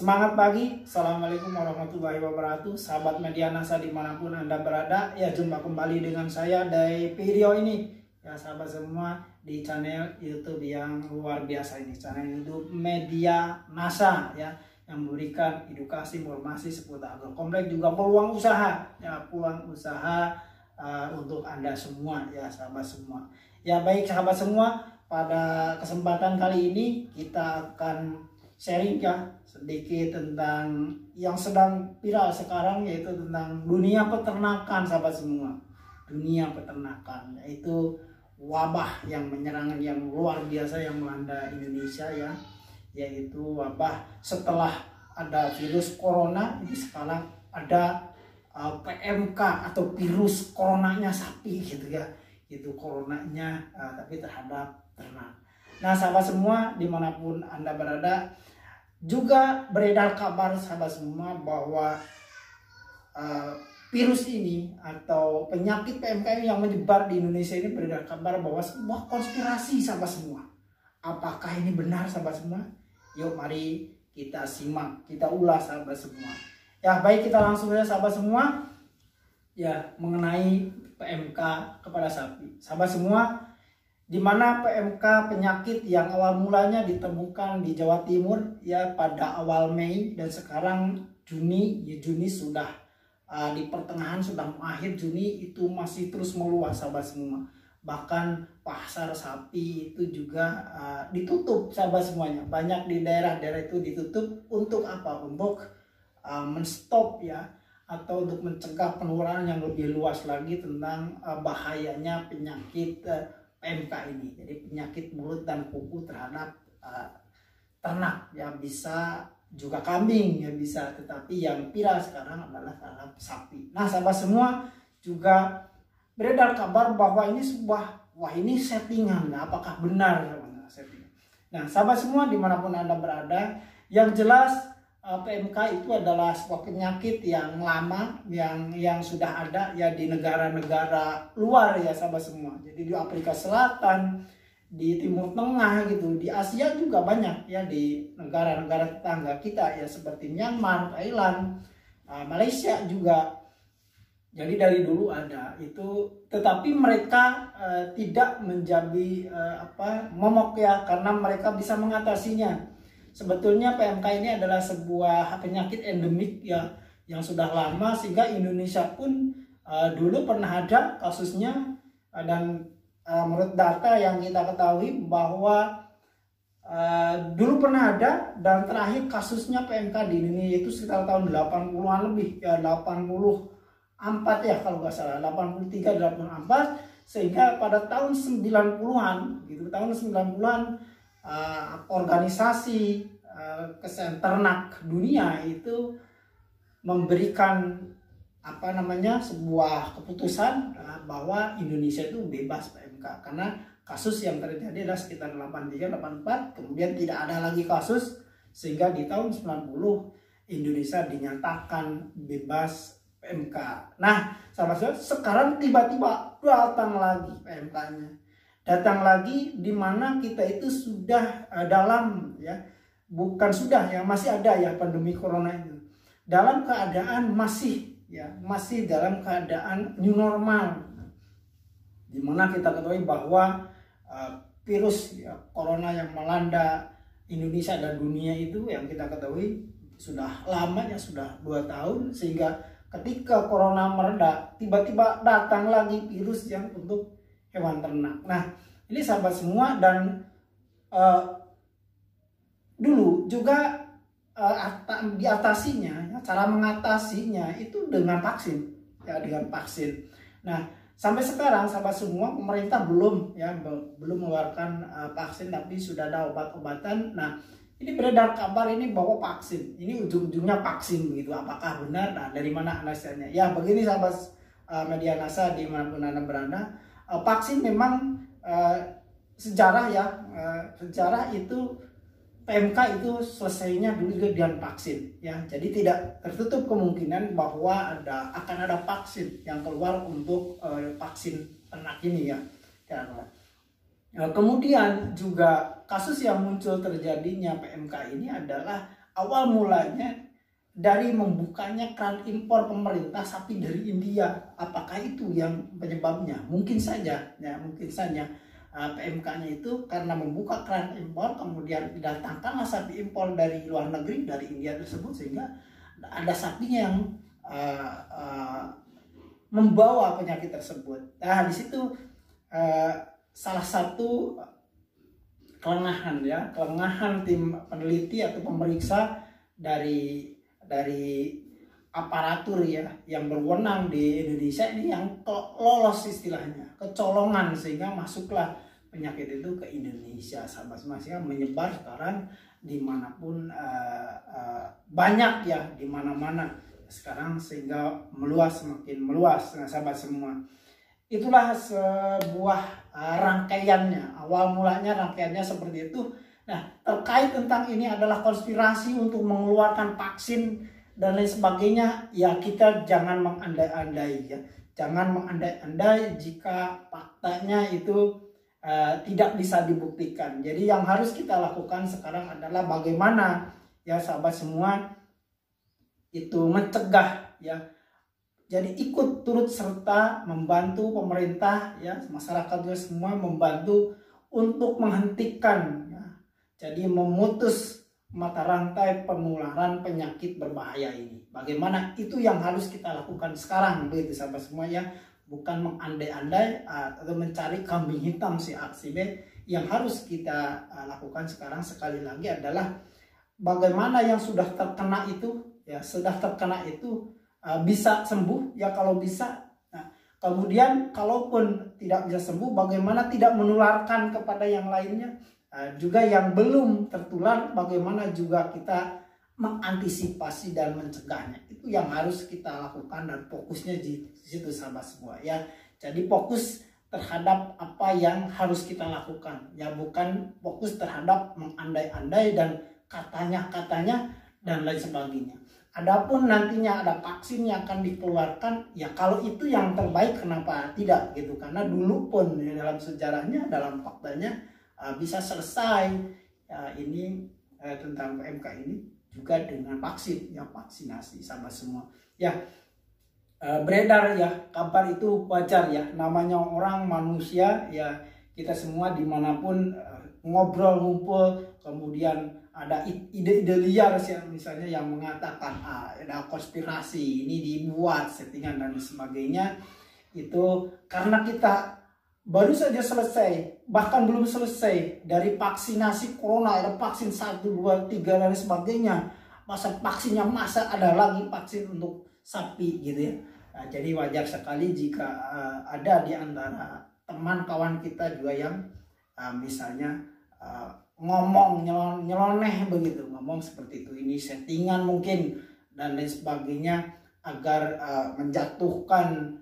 Semangat pagi, Assalamualaikum warahmatullahi wabarakatuh. Sahabat media NASA dimanapun Anda berada, ya jumpa kembali dengan saya dari video ini. Ya sahabat semua, di channel YouTube yang luar biasa ini, channel YouTube Media NASA ya, yang memberikan edukasi informasi seputar kompleks juga peluang usaha ya, peluang usaha untuk Anda semua ya sahabat semua. Ya baik sahabat semua, pada kesempatan kali ini kita akan sharing ya sedikit tentang yang sedang viral sekarang, yaitu tentang dunia peternakan sahabat semua. Dunia peternakan, yaitu wabah yang menyerang yang luar biasa yang melanda Indonesia ya, yaitu wabah setelah ada virus corona. Ini sekarang ada PMK atau virus coronanya sapi gitu ya, itu coronanya tapi terhadap ternak. Nah sahabat semua dimanapun Anda berada, juga beredar kabar sahabat semua bahwa virus ini atau penyakit PMK yang menyebar di Indonesia ini, beredar kabar bahwa sebuah konspirasi sahabat semua. Apakah ini benar sahabat semua? Yuk mari kita simak, kita ulas sahabat semua. Ya baik, kita langsung saja sahabat semua ya mengenai PMK kepada sapi. Sahabat semua, di mana PMK penyakit yang awal mulanya ditemukan di Jawa Timur ya pada awal Mei, dan sekarang Juni ya, Juni sudah di pertengahan, sudah akhir Juni, itu masih terus meluas sahabat semua. Bahkan pasar sapi itu juga ditutup sahabat semuanya. Banyak di daerah-daerah itu ditutup untuk apa? Untuk menstop ya, atau untuk mencegah penularan yang lebih luas lagi tentang bahayanya penyakit PMK ini. Jadi penyakit mulut dan kuku terhadap ternak ya, bisa juga kambing ya bisa, tetapi yang viral sekarang adalah terhadap sapi. Nah sahabat semua, juga beredar kabar bahwa ini ini settingan. Nah, apakah benar settingan? Nah sahabat semua dimanapun Anda berada, yang jelas PMK itu adalah sebuah penyakit yang lama, yang sudah ada ya di negara-negara luar ya sahabat semua. Jadi di Afrika Selatan, di Timur Tengah gitu, di Asia juga banyak ya, di negara-negara tetangga kita ya seperti Myanmar, Thailand, Malaysia juga. Jadi dari dulu ada itu, tetapi mereka tidak menjadi momok ya, karena mereka bisa mengatasinya. Sebetulnya PMK ini adalah sebuah penyakit endemik ya, yang sudah lama, sehingga Indonesia pun dulu pernah ada kasusnya, dan menurut data yang kita ketahui bahwa dulu pernah ada, dan terakhir kasusnya PMK di Indonesia itu sekitar tahun 80-an lebih ya, 84 ya kalau nggak salah, 83 84, sehingga pada tahun 90-an gitu, tahun 90-an organisasi kesehatan ternak dunia itu memberikan sebuah keputusan bahwa Indonesia itu bebas PMK, karena kasus yang terjadi adalah sekitar 83 84, kemudian tidak ada lagi kasus, sehingga di tahun 90 Indonesia dinyatakan bebas PMK. Nah sahabat-sahabat, sekarang tiba-tiba datang lagi PMK-nya. Datang lagi, di mana kita itu sudah dalam ya, bukan sudah ya, masih ada ya pandemi corona itu, dalam keadaan masih dalam keadaan new normal, di mana kita ketahui bahwa virus ya, corona yang melanda Indonesia dan dunia itu yang kita ketahui sudah lama ya, sudah 2 tahun, sehingga ketika corona mereda, tiba-tiba datang lagi virus yang untuk hewan ternak. Nah ini sahabat semua, dan dulu juga diatasinya, cara mengatasinya itu dengan vaksin ya, dengan vaksin. Nah sampai sekarang sahabat semua, pemerintah belum mengeluarkan vaksin, tapi sudah ada obat-obatan. Nah ini beredar kabar ini bahwa vaksin ini ujung-ujungnya vaksin begitu. Apakah benar? Nah dari mana analisanya? Ya begini sahabat media NASA dimanapun Anda berada, vaksin memang sejarah ya, sejarah itu PMK itu selesainya dulu juga dengan vaksin ya. Jadi tidak tertutup kemungkinan bahwa akan ada vaksin yang keluar untuk vaksin ternak ini ya. Kemudian juga kasus yang muncul terjadinya PMK ini adalah awal mulanya dari membukanya keran impor pemerintah sapi dari India. Apakah itu yang penyebabnya? Mungkin saja, ya mungkin saja. PMK-nya itu karena membuka keran impor, kemudian didatangkanlah sapi impor dari luar negeri, dari India tersebut, sehingga ada sapinya yang membawa penyakit tersebut. Nah, di situ salah satu kelengahan, ya, kelengahan tim peneliti atau pemeriksa dari aparatur, ya, yang berwenang di Indonesia ini yang lolos istilahnya, kecolongan, sehingga masuklah penyakit itu ke Indonesia, sahabat semua, sehingga menyebar sekarang dimanapun, banyak, ya, di mana-mana sekarang, sehingga meluas, semakin meluas. Nah, sahabat semua, itulah sebuah rangkaiannya. Awal mulanya rangkaiannya seperti itu. Nah, terkait tentang ini adalah konspirasi untuk mengeluarkan vaksin dan lain sebagainya, ya kita jangan mengandai-andai, ya. Jangan mengandai-andai jika faktanya itu tidak bisa dibuktikan. Jadi yang harus kita lakukan sekarang adalah bagaimana, ya sahabat semua, itu mencegah, ya. Jadi ikut turut serta membantu pemerintah, ya, masyarakat juga semua membantu untuk menghentikan, ya. Jadi memutus mata rantai penularan penyakit berbahaya ini. Bagaimana itu yang harus kita lakukan sekarang, begitu sahabat semua, ya. Bukan mengandai-andai atau mencari kambing hitam si A si B. Yang harus kita lakukan sekarang sekali lagi adalah bagaimana yang sudah terkena itu, ya, bisa sembuh, ya, kalau bisa. Nah, kemudian kalaupun tidak bisa sembuh, bagaimana tidak menularkan kepada yang lainnya. Juga yang belum tertular, bagaimana juga kita mengantisipasi dan mencegahnya. Itu yang harus kita lakukan, dan fokusnya di situ sahabat semua, ya. Jadi fokus terhadap apa yang harus kita lakukan, ya, bukan fokus terhadap mengandai-andai dan katanya-katanya dan lain sebagainya. Adapun nantinya ada vaksin yang akan dikeluarkan, ya kalau itu yang terbaik kenapa tidak, gitu. Karena dulu pun, ya, dalam sejarahnya, dalam faktanya, bisa selesai, ya, ini tentang PMK ini juga dengan vaksin, ya, vaksinasi sama semua, ya. Beredar, ya, kabar itu wajar, ya, namanya orang manusia, ya, kita semua dimanapun ngobrol, ngumpul, kemudian ada ide-ide liar, misalnya yang mengatakan ada konspirasi, ini dibuat settingan dan sebagainya. Itu karena kita baru saja selesai, bahkan belum selesai dari vaksinasi corona, ada vaksin 1, 2, 3 dan sebagainya. Masa vaksinnya, masa ada lagi vaksin untuk sapi, gitu, ya. Nah, jadi wajar sekali jika ada di antara teman kawan kita juga yang misalnya ngomong nyeloneh begitu, ngomong seperti itu, ini settingan mungkin dan lain sebagainya, agar menjatuhkan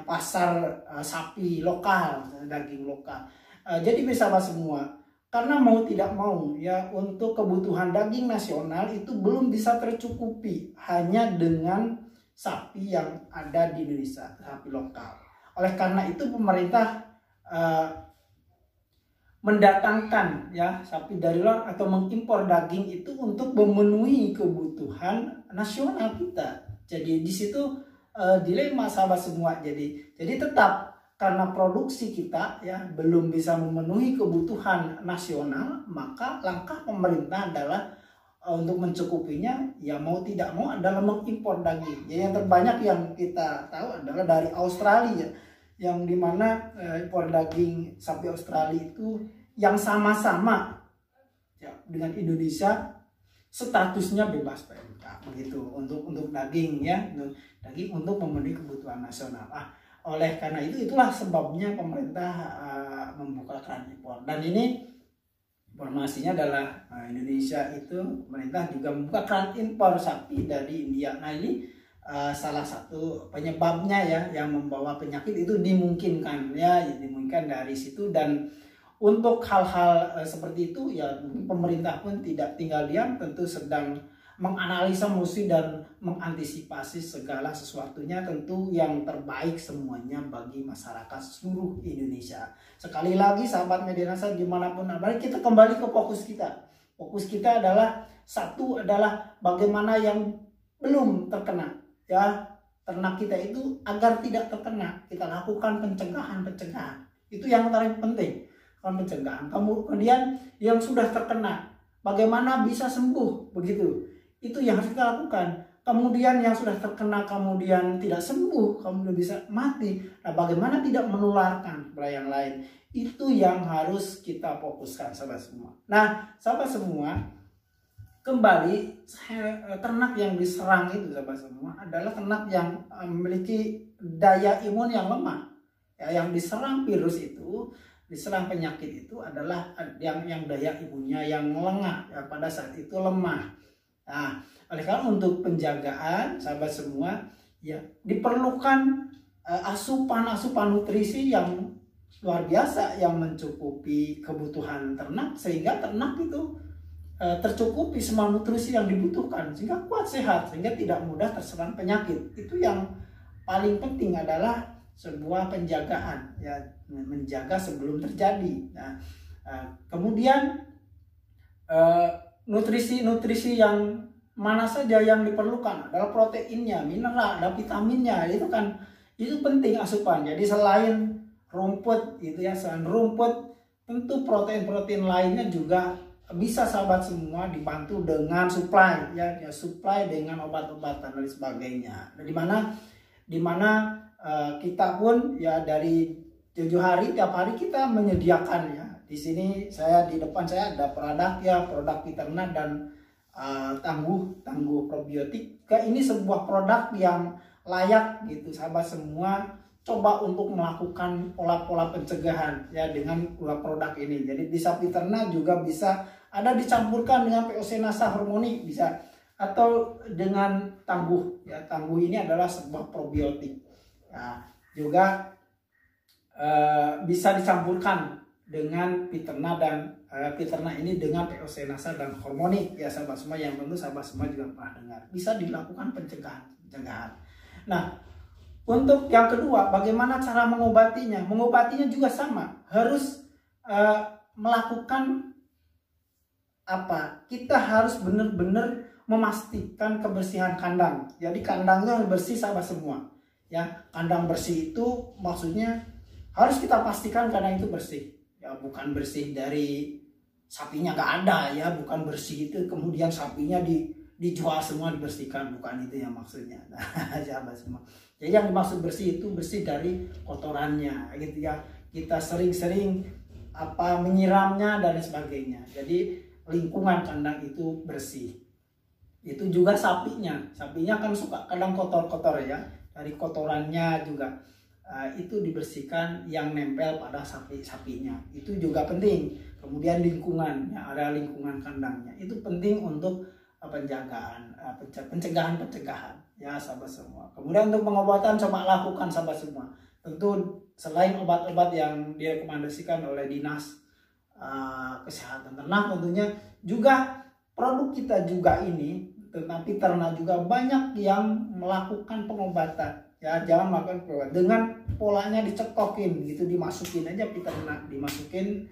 pasar sapi lokal, daging lokal. Jadi sahabat semua, karena mau tidak mau, ya, untuk kebutuhan daging nasional itu belum bisa tercukupi hanya dengan sapi yang ada di Indonesia, sapi lokal. Oleh karena itu pemerintah mendatangkan, ya, sapi dari luar atau mengimpor daging itu untuk memenuhi kebutuhan nasional kita. Jadi di situ dilema sahabat semua. Jadi tetap karena produksi kita, ya, belum bisa memenuhi kebutuhan nasional, maka langkah pemerintah adalah untuk mencukupinya, ya, mau tidak mau adalah mengimpor daging. Jadi yang terbanyak yang kita tahu adalah dari Australia, yang dimana impor daging sapi Australia itu yang sama-sama, ya, dengan Indonesia statusnya bebas PMK, begitu, untuk daging, ya, daging untuk memenuhi kebutuhan nasional. Oleh karena itulah sebabnya pemerintah membuka keran impor. Dan ini informasinya adalah Indonesia itu, pemerintah juga membuka keran impor sapi dari India. Nah, ini salah satu penyebabnya, ya, yang membawa penyakit itu dimungkinkan, ya, dimungkinkan dari situ. Dan untuk hal-hal seperti itu, ya, pemerintah pun tidak tinggal diam, tentu sedang menganalisa musuh dan mengantisipasi segala sesuatunya, tentu yang terbaik semuanya bagi masyarakat seluruh Indonesia. Sekali lagi sahabat Media Nasa dimanapun ada, kita kembali ke fokus kita. Fokus kita adalah satu adalah bagaimana yang belum terkena, ya ternak kita itu agar tidak terkena. Kita lakukan pencegahan. Itu yang paling penting, pencegahan. Kemudian yang sudah terkena, bagaimana bisa sembuh, begitu. Itu yang harus kita lakukan. Kemudian yang sudah terkena kemudian tidak sembuh, kemudian bisa mati. Nah, bagaimana tidak menularkan kepada yang lain? Itu yang harus kita fokuskan, sahabat semua. Nah, sahabat semua, kembali ternak yang diserang itu, sahabat semua, adalah ternak yang memiliki daya imun yang lemah. Ya, yang diserang virus itu, diserang penyakit itu adalah yang daya imunnya yang lengah, ya, pada saat itu lemah. Nah, oleh karena untuk penjagaan, sahabat semua, ya diperlukan asupan nutrisi yang luar biasa yang mencukupi kebutuhan ternak, sehingga ternak itu tercukupi semua nutrisi yang dibutuhkan, sehingga kuat sehat, sehingga tidak mudah terserang penyakit. Itu yang paling penting adalah sebuah penjagaan, ya, menjaga sebelum terjadi. Nah, kemudian nutrisi yang mana saja yang diperlukan adalah proteinnya, mineral, ada vitaminnya, itu penting asupan. Jadi selain rumput itu ya, selain rumput tentu protein lainnya juga bisa, sahabat semua, dibantu dengan supply, ya supply dengan obat-obatan dan sebagainya. Nah, di mana kita pun ya dari 7 hari tiap hari kita menyediakan, ya. Di sini di depan saya ada produk Piterna dan tangguh probiotik. Ini sebuah produk yang layak gitu, sahabat semua, coba untuk melakukan pola-pola pencegahan, ya, dengan produk ini. Jadi di sapi ternak juga bisa ada dicampurkan dengan POC-Nasa Harmoni, bisa, atau dengan tangguh, ya. Tangguh ini adalah sebuah probiotik, ya, juga bisa dicampurkan dengan Piterna dan Piterna ini dengan POC-Nasa dan Harmoni, ya, sahabat semua, yang tentu sahabat semua juga pernah dengar. Bisa dilakukan pencegahan. Nah, untuk yang kedua, bagaimana cara mengobatinya? Mengobatinya juga sama, harus melakukan apa? Kita harus benar-benar memastikan kebersihan kandang. Jadi kandangnya harus bersih, sahabat semua. Ya, kandang bersih itu maksudnya harus kita pastikan kandang itu bersih. Ya, bukan bersih dari sapinya nggak ada, ya, bukan bersih itu kemudian sapinya dijual semua, dibersihkan, bukan itu yang maksudnya. Nah, sahabat semua. Jadi yang dimaksud bersih itu bersih dari kotorannya, gitu ya. Kita sering-sering menyiramnya dan sebagainya. Jadi lingkungan kandang itu bersih. Itu juga sapinya kan suka kadang kotor-kotor, ya. Dari kotorannya juga itu dibersihkan yang nempel pada sapinya. Itu juga penting. Kemudian lingkungan, ya, area lingkungan kandangnya itu penting untuk penjagaan, pencegahan, ya, sahabat semua. Kemudian untuk pengobatan coba lakukan, sahabat semua. Tentu selain obat-obat yang direkomendasikan oleh Dinas Kesehatan Ternak, tentunya juga produk kita juga ini, tetapi ternak juga banyak yang melakukan pengobatan. Ya, jangan makan dengan polanya dicekokin gitu, dimasukin aja Piterna, dimasukin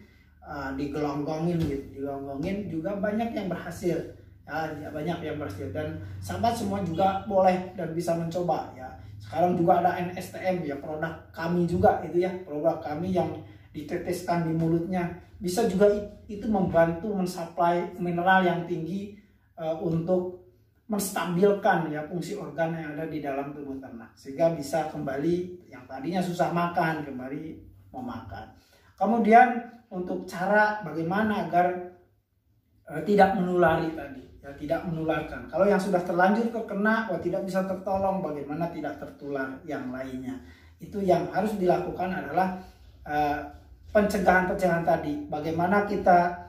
digelonggongin gitu, digelonggongin juga banyak yang berhasil. Ya, banyak yang berhasil, dan sahabat semua juga boleh dan bisa mencoba, ya. Sekarang juga ada NSTM, ya, produk kami juga itu, ya, produk kami yang diteteskan di mulutnya, bisa juga itu membantu mensuplai mineral yang tinggi untuk menstabilkan, ya, fungsi organ yang ada di dalam tubuh ternak, sehingga bisa kembali yang tadinya susah makan kembali mau makan. Kemudian untuk cara bagaimana agar tidak menulari tadi, ya, tidak menularkan. Kalau yang sudah terlanjur terkena, tidak bisa tertolong, bagaimana tidak tertular yang lainnya. Itu yang harus dilakukan adalah pencegahan tadi. Bagaimana kita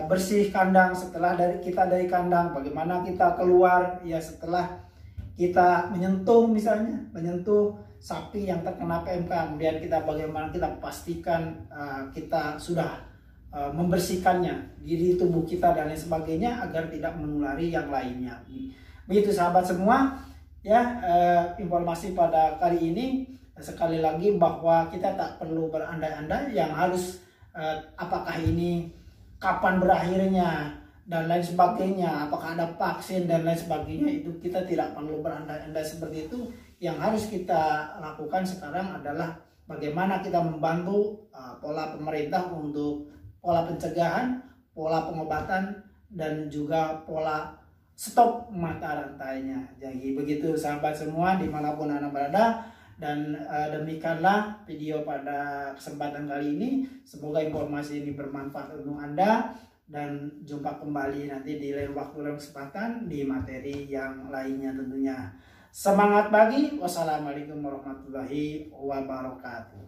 bersih kandang setelah kita dari kandang, bagaimana kita keluar, ya, setelah kita menyentuh, misalnya menyentuh sapi yang terkena PMK, kemudian bagaimana kita pastikan kita sudah membersihkannya diri tubuh kita dan lain sebagainya agar tidak menulari yang lainnya. Begitu, sahabat semua, ya, informasi pada kali ini. Sekali lagi bahwa kita tak perlu berandai-andai yang harus apakah ini kapan berakhirnya dan lain sebagainya, apakah ada vaksin dan lain sebagainya, itu kita tidak perlu berandai-andai seperti itu. Yang harus kita lakukan sekarang adalah bagaimana kita membantu pola pemerintah untuk pola pencegahan, pola pengobatan, dan juga pola stop mata rantainya. Jadi begitu sahabat semua dimanapun Anda berada. Dan demikianlah video pada kesempatan kali ini. Semoga informasi ini bermanfaat untuk Anda. Dan jumpa kembali nanti di lain waktu dan kesempatan di materi yang lainnya tentunya. Semangat pagi. Wassalamualaikum warahmatullahi wabarakatuh.